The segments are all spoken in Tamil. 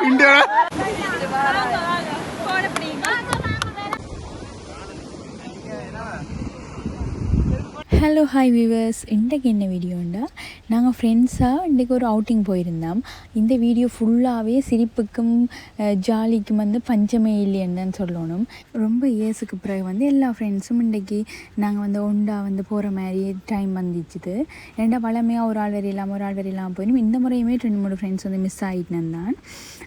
இந்தியா ஹலோ ஹாய் வியூவர்ஸ், இன்றைக்கு என்ன வீடியோண்டா நாங்கள் ஃப்ரெண்ட்ஸாக இன்றைக்கி ஒரு அவுட்டிங் போயிருந்தோம். இந்த வீடியோ ஃபுல்லாகவே சிரிப்புக்கும் ஜாலிக்கும் பஞ்சமே இல்லைன்னு சொல்லணும். ரொம்ப இயர்ஸுக்கு பிறகு எல்லா ஃப்ரெண்ட்ஸும் இன்றைக்கி நாங்கள் ஒண்டா போகிற மாதிரி டைம் வந்துச்சுது. ரெண்டா பழமையாக ஒரு ஆள் வரையில்லாமல் போயிடும். இந்த முறையுமே 2-3 ஃப்ரெண்ட்ஸ் மிஸ் ஆகிட்டேன் தான்.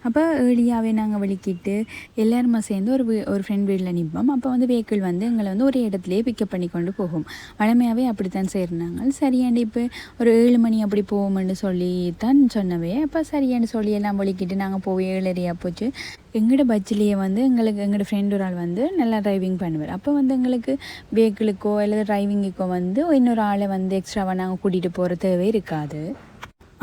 அப்போ ஏர்லியாகவே நாங்கள் வெளிக்கிட்டு எல்லாருமா சேர்ந்து ஒரு ஃப்ரெண்ட் வீட்டில் நிற்போம். அப்போ வெஹிக்கிள் எங்களை ஒரு இடத்துலையே பிக்கப் பண்ணி கொண்டு போகும். பழமையாகவே அப்படித்தான் செய்கிறாங்க. சரியாண்டு இப்போ ஒரு 7 மணி அப்படி போவோம்னு சொல்லி தான் சொன்னவே. அப்போ சரியாண்டு சொல்லி எல்லாம் ஒழிக்கிட்டு நாங்கள் போய் 7:30 போச்சு. எங்களோட பஸ்ஸிலேயே எங்களோட ஃப்ரெண்ட் ஒரு ஆள் நல்லா டிரைவிங் பண்ணுவார். அப்போ எங்களுக்கு வெஹிக்கிளுக்கோ அல்லது டிரைவிங்குக்கோ இன்னொரு ஆளை எக்ஸ்ட்ராவாக நாங்கள் கூட்டிகிட்டு போகிற தேவை இருக்காது.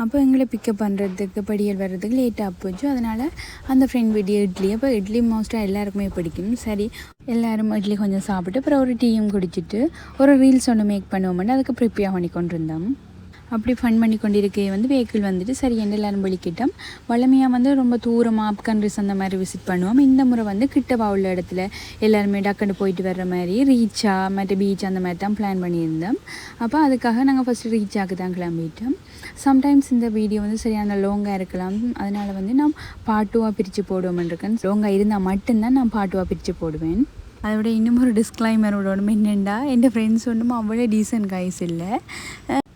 அப்போ எங்களை பிக்கப் பண்ணுறதுக்கு படியல் வர்றதுக்கு லேட்டாக போச்சு. அதனால் அந்த ஃப்ரெண்ட் வீடியோ இட்லி, அப்போ இட்லி மோஸ்ட்டாக எல்லாருக்குமே பிடிக்கும். சரி, எல்லோரும் இட்லி கொஞ்சம் சாப்பிட்டு அப்புறம் ஒரு டீயும் குடிச்சிட்டு ஒரு ரீல்ஸ் ஒன்று மேக் பண்ணுவோம்னு அதுக்கு ப்ரிப்பேர் பண்ணி கொண்டு இருந்தோம். அப்படி ஃபன் பண்ணி கொண்டிருக்கே வெஹிக்கிள் சரி எல்லோரும் வெளிக்கிட்டோம். வளமையாக ரொம்ப தூரமாக அப் கண்ட்ரிஸ் அந்த மாதிரி விசிட் பண்ணுவோம். இந்த முறை கிட்டவா உள்ள இடத்துல எல்லாருமே டக்குன்னு போயிட்டு வர்ற மாதிரி ரீச்சா மற்ற பீச் அந்த மாதிரி தான் பிளான் பண்ணியிருந்தோம். அப்போ அதுக்காக நாங்கள் ஃபஸ்ட்டு ரீச்சாக்கு தான் கிளம்பிட்டோம். சம்டைம்ஸ் இந்த வீடியோ சரியான லாங்காக இருக்கலாம். அதனால் நான் பார்ட் 2 பிரித்து போடுவோம்னு இருக்கேன். லாங்காக இருந்தால் மட்டும்தான் நான் பார்ட் 2 பிரித்து போடுவேன். அதை விட இன்னும் ஒரு டிஸ்க்ளைமரோட என்னென்னா, என் ஃப்ரெண்ட்ஸ் அவ்வளோ டீசன்ட் கைஸ் இல்லை.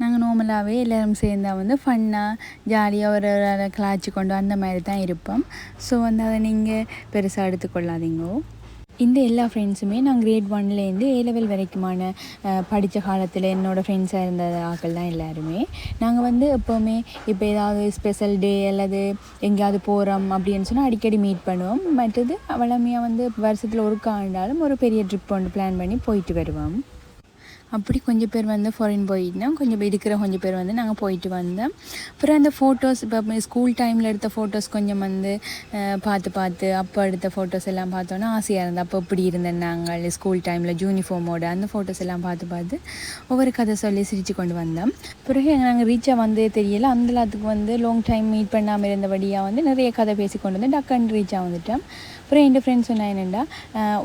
நாங்கள் நார்மலாகவே எல்லோரும் சேர்ந்தால் ஃபன்னாக ஜாலியாக ஒரு கிளாச்சி கொண்டு அந்த மாதிரி தான் இருப்போம். ஸோ அதை நீங்கள் பெருசாக எடுத்துக்கொள்ளாதீங்க. இந்த எல்லா ஃப்ரெண்ட்ஸுமே நான் கிரேட் 1லேருந்து A லெவல் வரைக்குமான படித்த காலத்தில் என்னோடய ஃப்ரெண்ட்ஸாக இருந்த ஆட்கள் தான் எல்லாருமே. நாங்கள் எப்போவுமே இப்போ ஏதாவது ஸ்பெஷல் டே அல்லது எங்கேயாவது போகிறோம் அப்படின்னு சொன்னால் அடிக்கடி மீட் பண்ணுவோம். மற்றது வளமையாக வருஷத்தில் ஒருக்கா ஆண்டாலும் ஒரு பெரிய ட்ரிப் ஒன்று பிளான் பண்ணி போயிட்டு வருவோம். அப்படி கொஞ்சம் பேர் ஃபாரின் போயிட்டோம். கொஞ்சம் பேர் நாங்கள் போயிட்டு வந்தோம். அப்புறம் அந்த ஃபோட்டோஸ் இப்போ ஸ்கூல் டைமில் எடுத்த ஃபோட்டோஸ் கொஞ்சம் பார்த்து அப்போ எடுத்த ஃபோட்டோஸ் எல்லாம் பார்த்தோன்னா ஆசையாக இருந்தது. அப்போ இப்படி இருந்தேன் நாங்கள் ஸ்கூல் டைமில் யூனிஃபார்மோட அந்த ஃபோட்டோஸ் எல்லாம் பார்த்து ஒவ்வொரு கதை சொல்லி சிரித்து கொண்டு வந்தோம். பிறகு நாங்கள் ரீச்சாக தெரியலை. அந்த எல்லாத்துக்கு லாங் டைம் மீட் பண்ணாமல் இருந்தபடியாக நிறைய கதை பேசி கொண்டு வந்து டக்குன்னு ரீச்சாக வந்துட்டோம். அப்புறம் என் ஃப்ரெண்ட்ஸ் சொன்னால் என்னென்னா,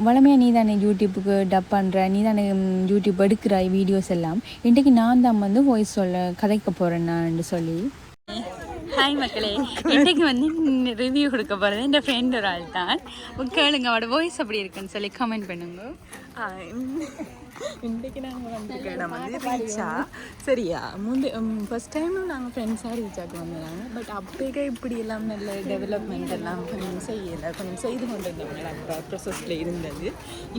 வளமையாக நீ தானே யூடியூப்புக்கு டப் பண்ணுற, நீ தானே யூடியூப் எடுக்கிற வீடியோஸ் எல்லாம், இன்றைக்கு நான் தான் வாய்ஸ் கதைக்க போகிறேன்னான்னு சொல்லி. ஹாய் மக்களே, இன்றைக்கு ரிவ்யூ கொடுக்க போகிறது என் ஃப்ரெண்ட் ஒரு ஆள் தான். கேளுங்க அவட வாய்ஸ் அப்படி இருக்குன்னு சொல்லி கமெண்ட் பண்ணுங்க. இன்றைக்கு நாங்கள் இடம் ரீச்சா சரியா ஃபஸ்ட் டைமும் நாங்கள் ஃப்ரெண்ட்ஸாக ரீச்சாக்கு வந்தாங்க. பட் அப்போக்கே இப்படி எல்லாம் நல்ல டெவலப்மெண்ட் எல்லாம் கொஞ்சம் செய்யலை, கொஞ்சம் செய்து கொண்டு இருந்தாங்க. அப்போ ப்ரொசஸில் இருந்தது.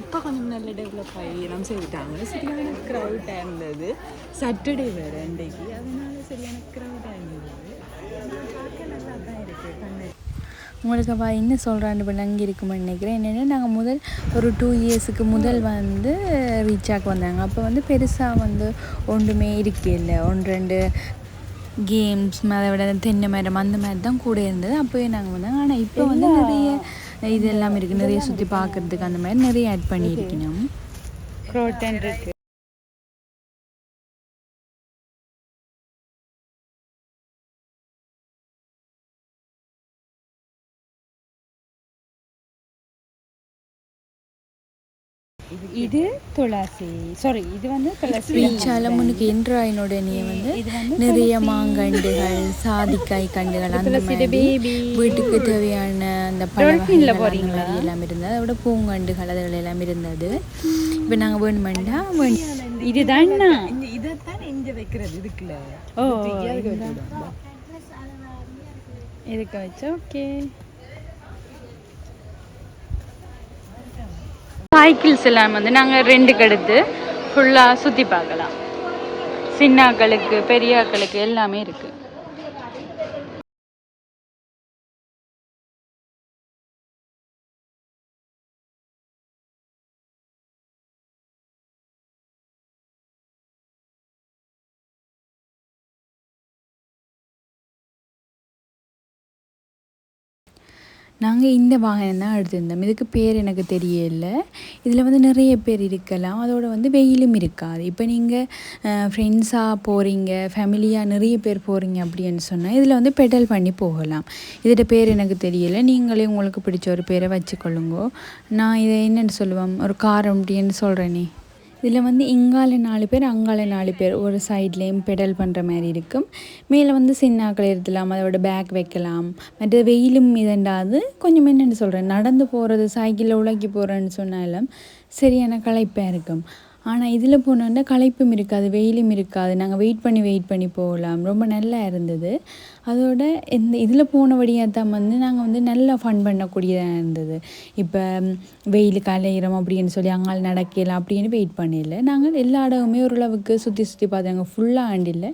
இப்போ கொஞ்சம் நல்ல டெவலப் ஆகி எல்லாம் செய்துட்டாங்க. சரியான க்ரௌடாக இருந்தது. சாட்டர்டே வேறு இன்றைக்கு, அதனால சரியான க்ரௌடாக இருந்தது. பார்க்க நல்லா தான் இருக்குது. உங்களுக்கு என்ன சொல்கிறான்னு விளங்கி இருக்குமென்னு நினைக்கிறேன். என்னென்னா, நாங்கள் முதல் ஒரு 2 இயர்ஸுக்கு முதல் ரீச்சாக்கு வந்தாங்க. அப்போ பெருசாக ஒன்றுமே இருக்கல. 1-2 கேம்ஸ், அதை விட தென்னை மரம் அந்த மாதிரி தான் கூட இருந்தது. அப்போயே நாங்கள் வந்தாங்க. ஆனால் இப்போ நிறைய இதெல்லாம் இருக்குது, நிறைய சுற்றி பார்க்குறதுக்கு அந்த மாதிரி நிறைய ஆட் பண்ணியிருக்கணும். க்ரோட்டன் இருக்குது. இது துளசி, சாரி இது துளசி. ரீச்சால முன்னுக்கு என்ட்ராயினோட நீ நிறைய மாங்கண்டுகள், சாதிக்காய் கண்டுகள் அந்த மாதிரி வீட்டுக்கு தேவையான அந்த பழங்கள் எல்லாம் இருந்தது. அதோட பூங்கண்டுகள் அதுகள் எல்லாம் இருந்தது. இப்போ நாங்கள் வேணுமெண்டா இதுதான் இதைத்தான் எங்கே வைக்கிறது இதுக்குள்ள. இதுக்கு வச்சா ஓகே. சைக்கிள்ஸ் எல்லாம் நாங்கள் ரெண்டுக்கு எடுத்து ஃபுல்லாக சுற்றி பார்க்கலாம். சின்னாக்களுக்கு பெரியாக்களுக்கு எல்லாமே இருக்குது. நாங்கள் இந்த வாகனம் தான் எடுத்திருந்தோம். இதுக்கு பேர் எனக்கு தெரியல. இதில் வந்து நிறைய பேர் இருக்கலாம், அதோட வந்து வெயிலும் இருக்காது. இப்போ நீங்கள் ஃப்ரெண்ட்ஸாக போகிறீங்க, ஃபேமிலியாக நிறைய பேர் போகிறீங்க அப்படின்னு சொன்னால் இதில் வந்து பெடல் பண்ணி போகலாம். இதோட பேர் எனக்கு தெரியலை, நீங்களே உங்களுக்கு பிடிச்ச ஒரு பேரை வச்சுக்கொள்ளுங்கோ. நான் இதை என்னென்னு சொல்லுவேன், ஒரு கார் அப்படின்னு சொல்கிறேனே. இதில் வந்து இங்கால 4 பேர் அங்கால 4 பேர் ஒரு சைட்லேயும் பெடல் பண்ணுற மாதிரி இருக்கும். மேலே வந்து சின்னாக்கள் இருக்கலாம், அதோட பேக் வைக்கலாம். மற்ற வெயிலும் இதண்டாது கொஞ்சம் என்னென்னு சொல்கிறேன், நடந்து போகிறது சைக்கிளில் உலக்கி போகிறேன்னு சொன்னாலும் சரியான களைப்பாக இருக்கும். ஆனால் இதில் போனோன்னா களைப்பும் இருக்காது, வெயிலும் இருக்காது. நாங்கள் வெயிட் பண்ணி போகலாம். ரொம்ப நல்லா இருந்தது. அதோட இந்த இதில் போனபடியாக தான் வந்து நாங்கள் வந்து நல்லா ஃபன் பண்ணக்கூடியதாக இருந்தது. இப்போ வெயில் கலையிறோம் அப்படின்னு சொல்லி அங்கால் நடக்கலாம் அப்படின்னு வெயிட் பண்ணல. நாங்கள் எல்லா இடமுமே ஓரளவுக்கு சுற்றி பார்த்தாங்க. ஃபுல்லாக ஆண்டில்லை,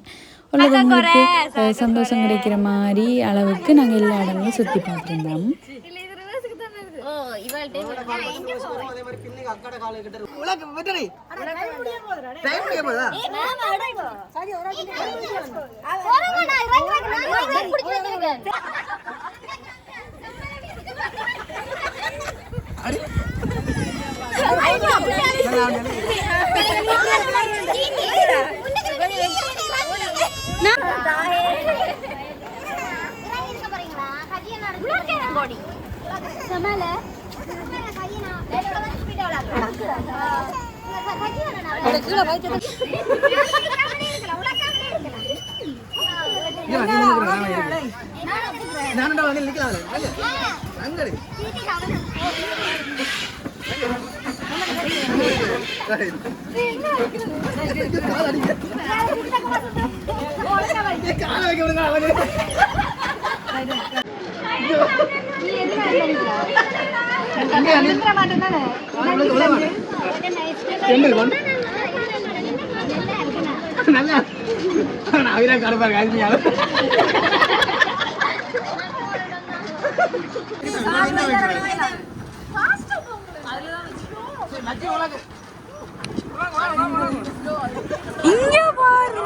ஓரளவுக்கு சந்தோஷம் கிடைக்கிற மாதிரி அளவுக்கு நாங்கள் எல்லா இடமும் சுற்றி பார்த்துருந்தோம். இங்க பாருங்க,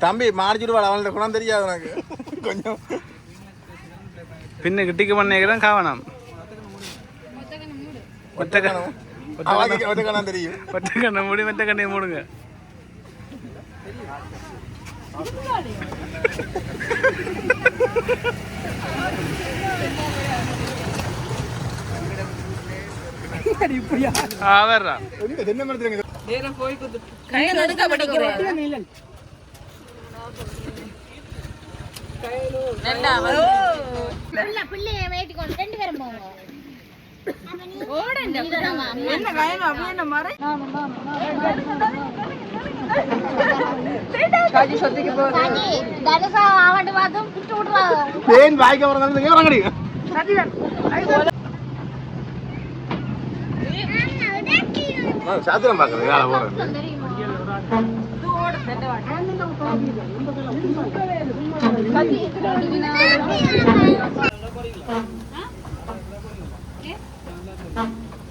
தம்பி மாடிச்சுடுவாள், அவள்கிட்ட குணம் தெரியாது உனக்கு. கொஞ்சம் பின்ன கிட்டிக்கு பண்ணேன் காவனம் ஒற்றை கணம் தெரியும். ஒற்றை கண்ணை மூடி மற்ற கண்ணையை மூடுங்க. வர்றா தென்னை மரத்துல சாத்திரம் பாக்குறது வேலை போறது.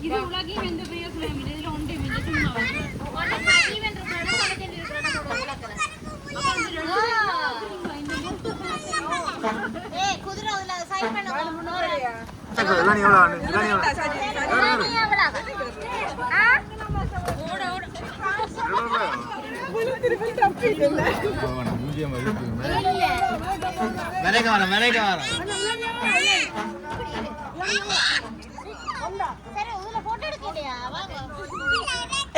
இது உலகி வெந்த பெரிய ஃப்ளேம் இதுல ஒன்றே மிஞ்ச சும்மா ஈவென்ட் இருக்கறத கனெக்ட் இருக்கறத ஏய் குதிரை உள்ள சைட் பண்ண முன்னோரையா இதானி எவ்வளவு இதானி எவ்வளவு ஆ ஓட ஓட திருப்பி தப்பி இல்ல மூஞ்சியம் இருக்கு மரேக வர சரி உள்ள போட்டோ எடுக்க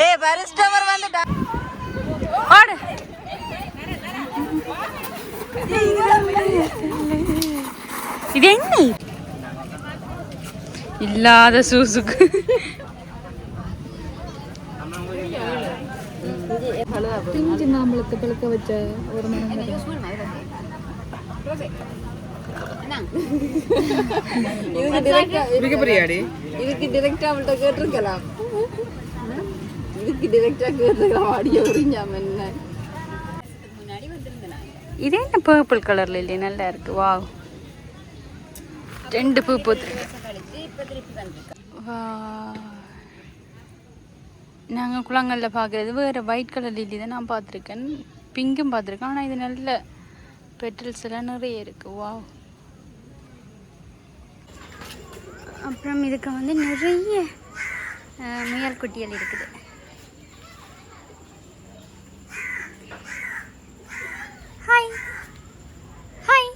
ஏய் பரிஸ்டவர் வந்துட்டா ஓடு இது என்ன இல்லாத சூசுக்கு பிஞ்சு மாம்பழத்தை பழுக்க வச்ச ஒரு மரம் இதுக்கு டிரெக்டா அவள்கிட்ட கேட்டிருக்கலாம் இதுக்கு டிரெக்டா கேட்டிருக்கலாம் அடிய உறிஞ்சாம என்ன இது என்ன பர்பிள் கலர்ல இல்லையே நல்லா இருக்கு வா 2 பூ பூத்து நாங்கள் குளங்களில் பார்க்குறது வேறு ஒயிட் கலர் லில்லி தான் நான் பார்த்துருக்கேன் பிங்கும் பார்த்துருக்கேன் ஆனால் இது நல்ல பெட்டல்ஸ் எல்லாம் நிறைய இருக்குது வா அப்புறம் இதுக்கு வந்து நிறைய முயல் குட்டிகள் இருக்குது. ஹாய் ஹாய்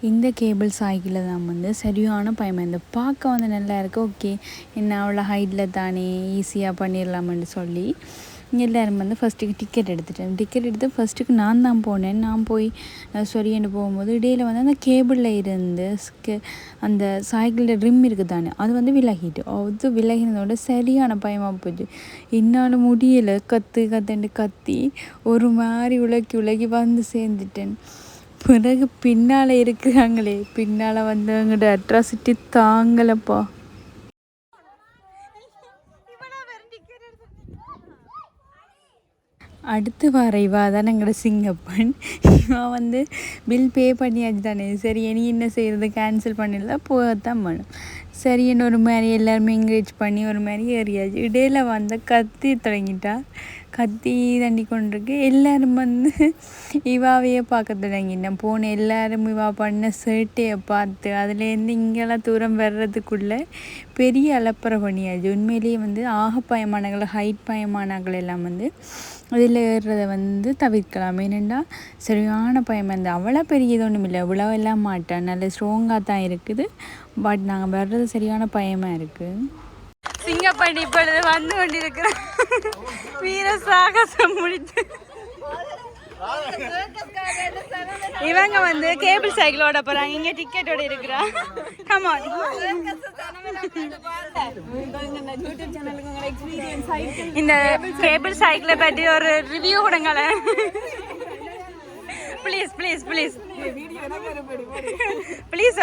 இந்த கேபிள் சாய்க்கில் தான் வந்து சரியான பயமா இந்த பார்க்க வந்து நல்லா இருக்குது. ஓகே என்ன அவ்வளோ ஹைட்டில் தானே ஈஸியாக பண்ணிடலாமென்னு சொல்லி எல்லோரும் வந்து ஃபஸ்ட்டுக்கு டிக்கெட் எடுத்துட்டேன். டிக்கெட் எடுத்து ஃபஸ்ட்டுக்கு நான் தான் போனேன். நான் போய் சொரியண்டு போகும்போது இடையில் வந்து அந்த கேபிளில் இருந்து அந்த சைக்கிளில் ட்ரிம் இருக்குது தானே அது வந்து விலகிட்டு அது விலகினதோட சரியான பயமாக போச்சு. என்னால் முடியலை கத்துண்டு கத்தி ஒரு மாதிரி உலக்கி வந்து சேர்ந்துட்டேன். பிறகு பின்னால் இருக்கிறாங்களே பின்னால் வந்து அவங்களோட அட்ராசிட்டி தாங்கலப்பா. அடுத்து வர இவா தான் எங்களோட சிங்கப்பன். இவன் வந்து பில் பே பண்ணியாச்சு தானே சரி இனி என்ன செய்கிறது கேன்சல் பண்ணிடலாம் போகத்தான் பண்ணும். சரி என்ன ஒரு மாதிரி எல்லாருமே என்கரேஜ் பண்ணி ஒரு மாதிரி ஏறியாச்சு. இடையில் வந்து கத்தி தொடங்கிட்டா கத்தி தண்டி கொண்டிருக்கு. எல்லோரும் வந்து இவாவையே பார்க்க தொடங்கிட்டேன். போன எல்லோரும் இவா பண்ண சேட்டையை பார்த்து அதுலேருந்து இங்கெல்லாம் தூரம் வர்றதுக்குள்ளே பெரிய அலப்பறை பண்ணியாச்சு. உண்மையிலேயே வந்து பயமானங்கள் ஹைட் பயமானங்கள் எல்லாம் வந்து அதில் ஏறுறதை வந்து தவிர்க்கலாம். ஏனெண்டா சரியான பயம் வந்து அவ்வளோ பெரிய இது ஒன்றும் இல்லை இவ்வளோ எல்லாம் மாட்டேன் நல்ல ஸ்ட்ராங்காக தான் இருக்குது. பட் நாங்கள் வர்றது சரியான பயமாக இருக்குது. சிங்கப்பண்ணி இப்பொழுது வந்து கொண்டிருக்கிறோம். வீர சாகசம் முடித்து இவங்க வந்து கேபிள் சைக்கிளோட போறாங்க. இங்க டிக்கெட்டோட இருக்கிறா. கம் ஆன் இந்த கேபிள் சைக்கிளை பற்றி ஒரு ரிவ்யூ கொடுங்களேன் ப்ளீஸ் ப்ளீஸ் ப்ளீஸ் ப்ளீஸ்.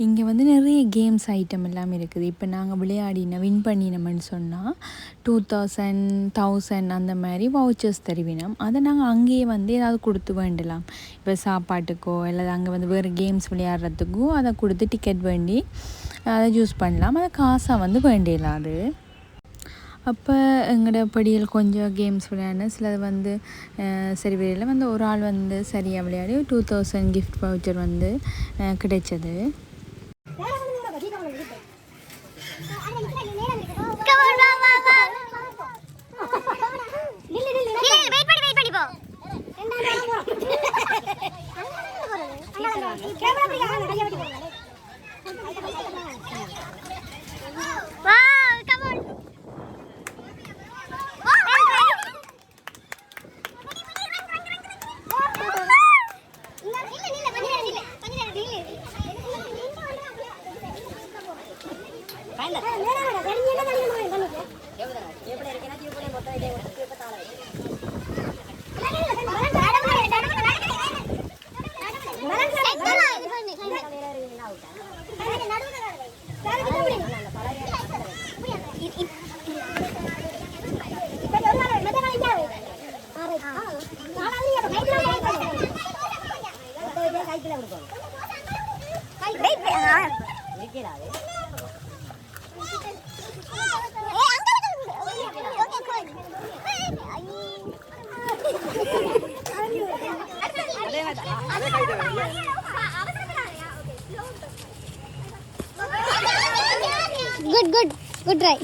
இங்கே வந்து நிறைய கேம்ஸ் ஐட்டம் எல்லாம் இருக்குது. இப்போ நாங்கள் விளையாடின வின் பண்ணினோம்னு சொன்னால் 2000 1000 அந்த மாதிரி வவுச்சர்ஸ் தருவினோம். அதை நாங்கள் அங்கேயே வந்து ஏதாவது கொடுத்து வேண்டலாம். இப்போ சாப்பாட்டுக்கோ இல்லை அங்கே வந்து வேறு கேம்ஸ் விளையாடுறதுக்கோ அதை கொடுத்து டிக்கெட் வேண்டி அதை யூஸ் பண்ணலாம். அதை காசாக வந்து வேண்டிடலாம். அது அப்போ எங்களோட படியில் கொஞ்சம் கேம்ஸ் விளையாடினேன். சிலது வந்து சரி வரையில் வந்து ஒரு ஆள் வந்து சரியாக விளையாடி 2000 கிஃப்ட் வவுச்சர் வந்து கிடைச்சது. Good try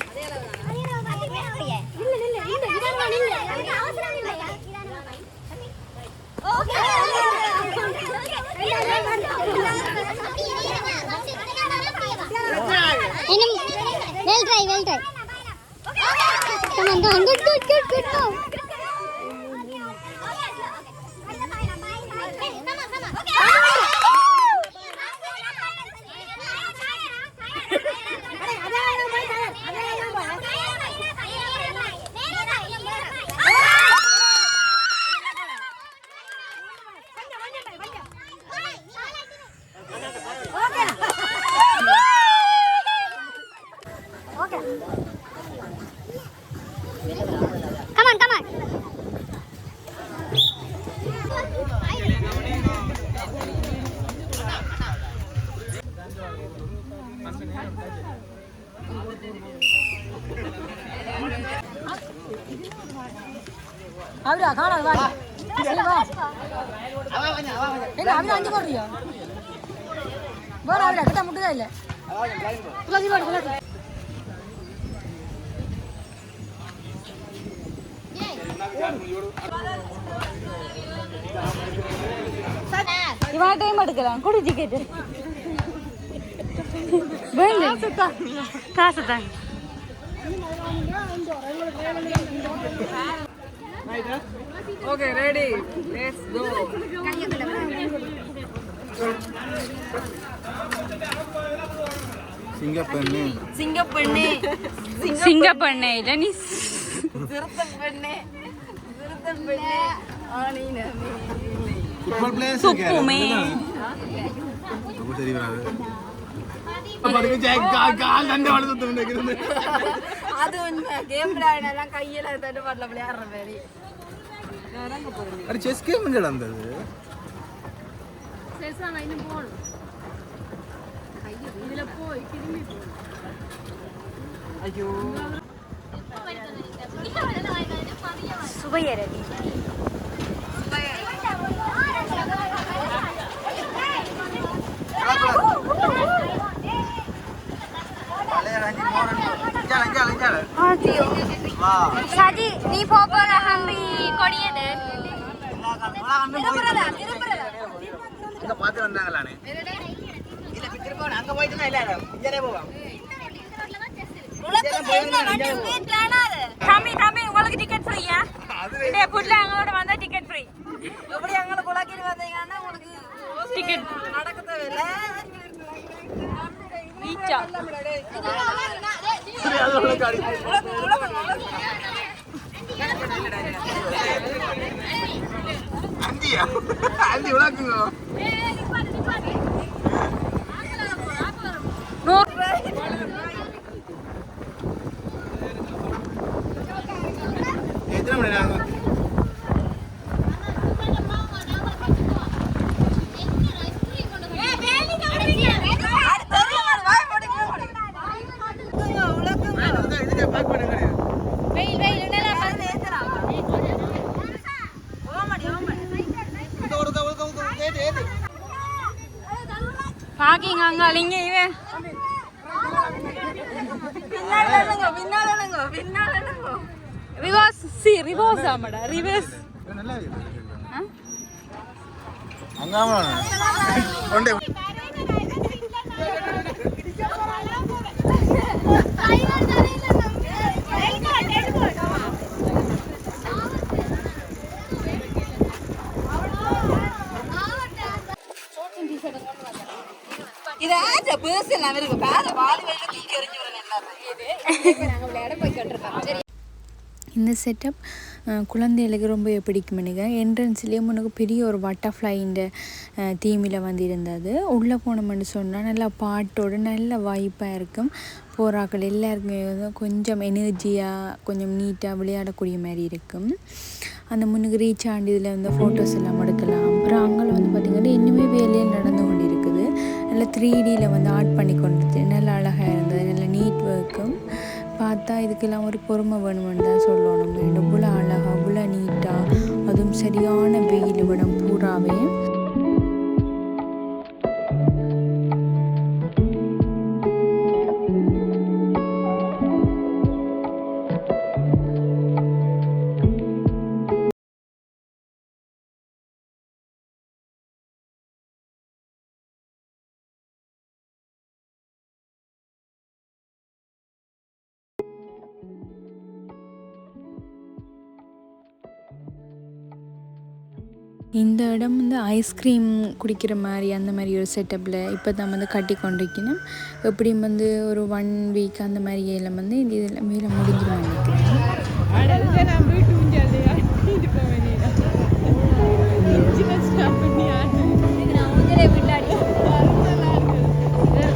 well try come on good go come on அவரா காணா வா எங்க அவரா அஞ்சு போறியா போற அவரா கிட்ட முட்டுதா இல்ல குலாதி போடு குலாதி இவன் டைம் எடுக்கலாம் குடி டிக்கெட் காசு தான் ஓகே ரெடி லெட்ஸ் கோ சிங்கப்பெண்ணு சிங்கப்பெண்ணே இல்ல நீ ஃபுட்பால் பிளேயர் சுப்புமே ரொம்ப தெரிய வராது பாருங்க ஜாக் கால் தண்டை வளர்த்து நிக்குது அது உண்மை கேம் விளையாடலாம் கையில தட்டு பாடல விளையாடுற மாதிரி அது செஸ் கேம் எங்க நடந்தது செஸ்ஸானா இன்னும் போல் இதுல போய் திரும்பி போ ஐயோ சுவையரடி சாஜி நீ போற ஹம்பி கொடியது அங்க பாத்து வந்தாங்களானே இல்ல திரும்ப அங்க போயிட்டா இல்ல இங்கனே போவோம் தம்பி உங்களுக்கு டிக்கெட் ஃப்ரீயா இதே புட்ல அங்களோட வந்தா டிக்கெட் ஃப்ரீ எப்படி அங்க குலாக்கிட்டு வந்தீங்கன்னா உங்களுக்கு டிக்கெட் நடக்க தேவையில்லை ஈச்சா அந்தி உலக்குங்க எத்தனை மணி நேரம் பாக்கிங்க அங்க அலிங்க இவன் ரிவர்ஸ் ஆமாடா ரிவர்ஸ் நல்லா அங்காம கொண்டே இதாச்ச பேசல அவருக்கு வேற வாலி வெளியில தூக்கி எறிஞ்சுறேன் எல்லாரும் நாங்க விளையாட போய் கண்டிருக்கோம் சரி இந்த செட்டப் குழந்தைகளுக்கு ரொம்ப பிடிக்கும் நினைக்கிறேன். என்ட்ரன்ஸ்லேயே உனக்கு பெரிய ஒரு பட்டர்ஃப்ளைன்ற தீமில் வந்து இருந்தது. உள்ளே போனோம்னு சொன்னால் நல்லா பாட்டோடு நல்ல வாய்ப்பாக இருக்கும். போகிறாக்கள் எல்லாருக்குமே வந்து கொஞ்சம் எனர்ஜியாக கொஞ்சம் நீட்டாக விளையாடக்கூடிய மாதிரி இருக்கும். அந்த முன்னுக்கு ரீச் ஆண்டு இதில் வந்து ஃபோட்டோஸ் எல்லாம் எடுக்கலாம். அப்புறம் அங்கே வந்து பார்த்திங்கன்னா இன்னுமே வேலையில் நடந்து கொண்டு இருக்குது. நல்லா 3Dயில் வந்து ஆர்ட் பண்ணி கொண்டு நல்லா அழகாக இருந்தது. நல்லா நீட் ஒர்க்கும் பார்த்தா இதுக்கெல்லாம் ஒரு பொறுமை வேணுமென்னு தான் சொல்லணும். இவ்வளோ அழகாக இவ்வளோ நீட்டாக அதுவும் சரியான வெயில் விடம் பூராவே இந்த இடம் வந்து ஐஸ்கிரீம் குடிக்கிற மாதிரி அந்த மாதிரி ஒரு செட்டப்பில் இப்போ தான் வந்து கட்டி கொண்டிருக்கணும். எப்படியும் வந்து ஒரு 1 வீக் அந்த மாதிரி எல்லாம் வந்து இந்த இதில் மேலே முடிஞ்சிடும்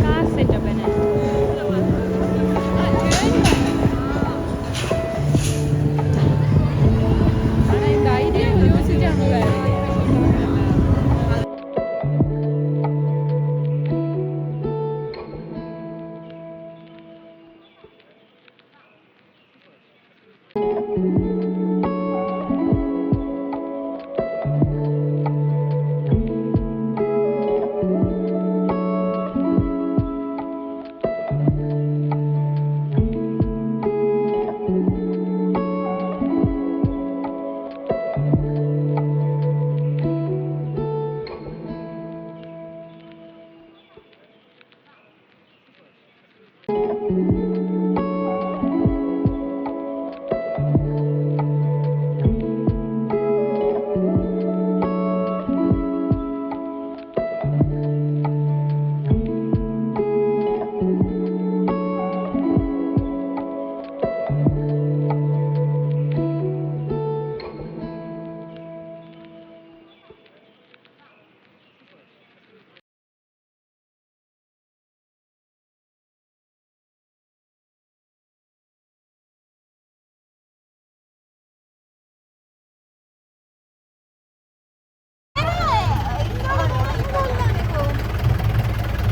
கார் செட்டப் என்ன இந்த ஐடியா யோசிச்சாங்க.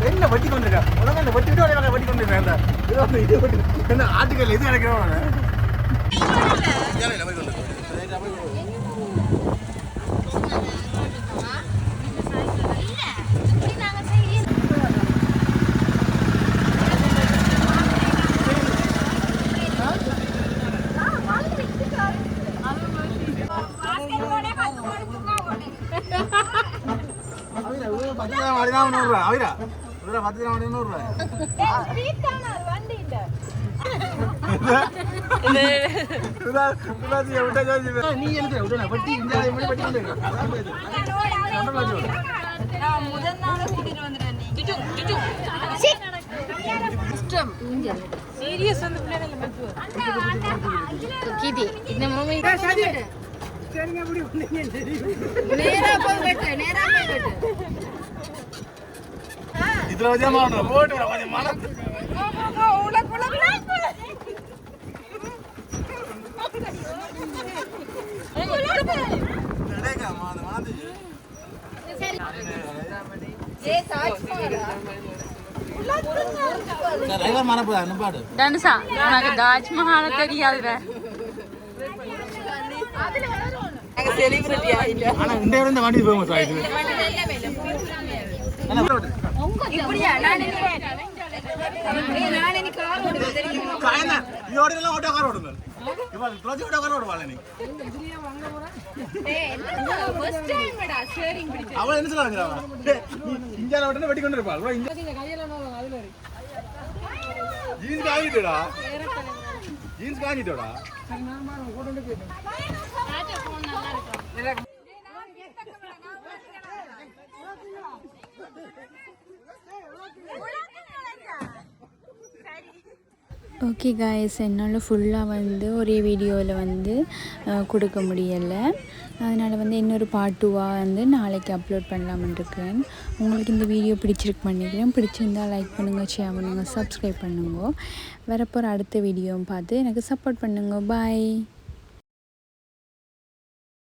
என்ன வட்டி கொண்டிருக்கா உலகம் அந்த வட்டி விட்டு வட்டி கொண்டிருக்கேன் இது வட்டி என்ன ஆட்டுக்கல் எது கிடைக்கிறோம் சீரியஸ் வந்து பிள்ளைகள் கிதி இந்த மம்மி சரிங்க அப்படி நேரா போய் வெட்டு நேரா போய் வெட்டு இதுல வச்சா மாறணும் போட்டு கொஞ்சம் மனம் தனுஷா உனக்கு தாஜ்மஹால தெரியாதுற ஆனா இந்த இடம் இந்த வண்டி ஃபேமஸ் ஆயிடுது ஓட்டோ கார் ஓடுங்க அவள் என்ன சொல்லுவாங்க இந்தியாவில் விட்டு வெட்டி கொண்டு இருப்பாள் ஜீன்ஸ் காங்கிட்டோடா ஜீன்ஸ் காங்கிட்டோடா ஓகே காய்ஸ், என்னால் ஃபுல்லாக வந்து ஒரே வீடியோவில் வந்து கொடுக்க முடியலை. அதனால் வந்து இன்னொரு பார்ட் 2வாக வந்து நாளைக்கு அப்லோட் பண்ணலாம்னு இருக்கிறேன். உங்களுக்கு இந்த வீடியோ பிடிச்சிருக்கு பண்ணிக்கிறேன். பிடிச்சிருந்தால் லைக் பண்ணுங்கள், ஷேர் பண்ணுங்கள், சப்ஸ்கிரைப் பண்ணுங்க. வரப்போகிற அடுத்த வீடியோவும் பார்த்து எனக்கு சப்போர்ட் பண்ணுங்க. பாய்.